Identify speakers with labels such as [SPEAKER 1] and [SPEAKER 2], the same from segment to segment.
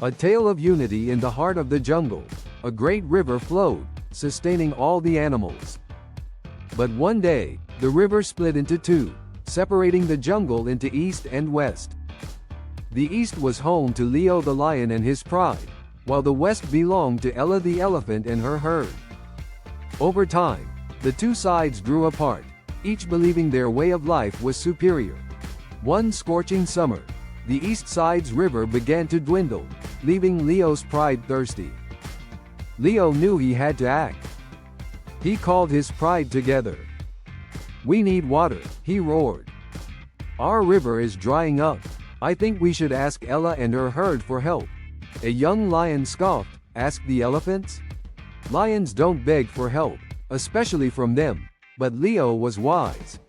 [SPEAKER 1] A tale of unity in the heart of the jungle. A great river flowed, sustaining all the animals. But one day, the river split into two, separating the jungle into east and west. The east was home to Leo the lion and his pride, while the west belonged to Ella the elephant and her herd. Over time, the two sides grew apart, each believing their way of life was superior. One scorching summer, the east side's river began to dwindle, leaving Leo's pride thirsty. Leo knew he had to act. He called his pride together. "We need water," he roared. "Our river is drying up. I think we should ask Ella and her herd for help." A young lion scoffed, "Ask the elephants? Lions don't beg for help, especially from them." But Leo was wise.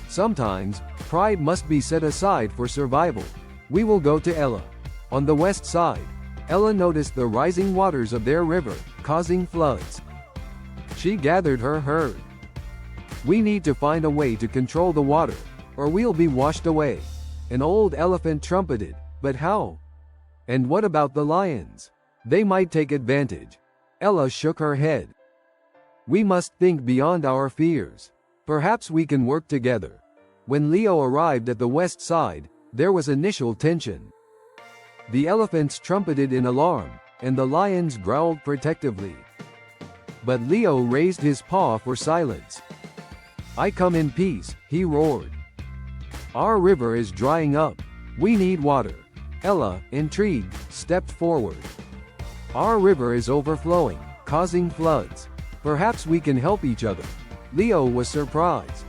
[SPEAKER 1] Sometimes, pride must be set aside for survival. "We will go to Ella." On the west side, Ella noticed the rising waters of their river, causing floods. She gathered her herd. "We need to find a way to control the water, or we'll be washed away." An old elephant trumpeted, "But how? And what about the lions? They might take advantage." Ella shook her head. "We must think beyond our fears. Perhaps we can work together." When Leo arrived at the west side, there was initial tension. The elephants trumpeted in alarm, and the lions growled protectively. But Leo raised his paw for silence. "I come in peace," he roared. "Our river is drying up. We need water." Ella, intrigued, stepped forward. "Our river is overflowing, causing floods. Perhaps we can help each other." Leo was surprised.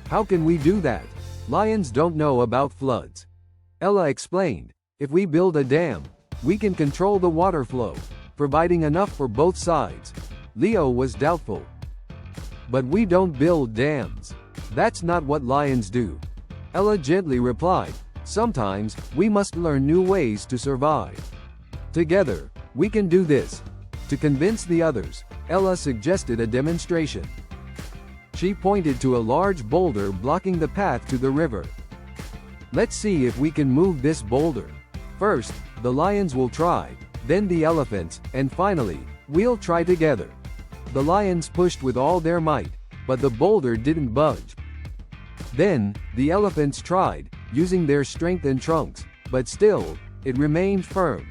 [SPEAKER 1] "How can we do that? Lions don't know about floods." Ella explained, "If we build a dam, we can control the water flow, providing enough for both sides." Leo was doubtful. "But we don't build dams. That's not what lions do." Ella gently replied, "Sometimes, we must learn new ways to survive. Together, we can do this." To convince the others, Ella suggested a demonstration. She pointed to a large boulder blocking the path to the river. "Let's see if we can move this boulder. First, the lions will try, then the elephants, and finally, we'll try together." The lions pushed with all their might, but the boulder didn't budge. Then, the elephants tried, using their strength and trunks, but still, it remained firm.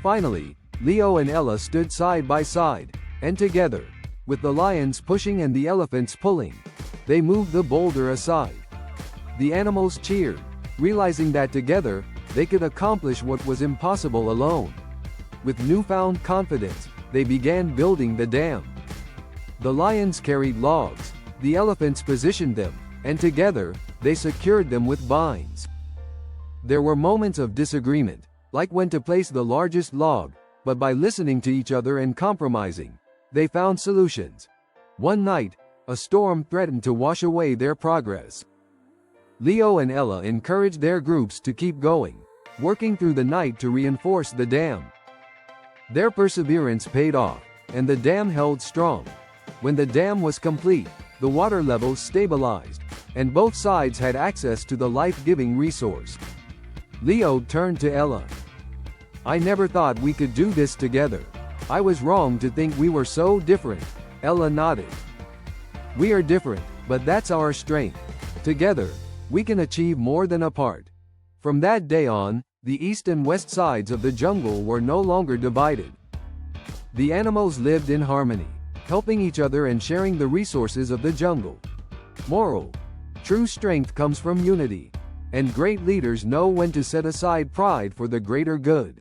[SPEAKER 1] Finally, Leo and Ella stood side by side, and together, with the lions pushing and the elephants pulling, they moved the boulder aside. The animals cheered, realizing that together, they could accomplish what was impossible alone. With newfound confidence, they began building the dam. The lions carried logs, the elephants positioned them, and together, they secured them with vines. There were moments of disagreement, like when to place the largest log, but by listening to each other and compromising, they found solutions. One night, a storm threatened to wash away their progress. Leo and Ella encouraged their groups to keep going, working through the night to reinforce the dam. Their perseverance paid off, and the dam held strong. When the dam was complete, the water levels stabilized, and both sides had access to the life-giving resource. Leo turned to Ella. "I never thought we could do this together. I was wrong to think we were so different." Ella nodded. "We are different, but that's our strength. Together, we can achieve more than apart." From that day on, the east and west sides of the jungle were no longer divided. The animals lived in harmony, helping each other and sharing the resources of the jungle. Moral: true strength comes from unity, and great leaders know when to set aside pride for the greater good.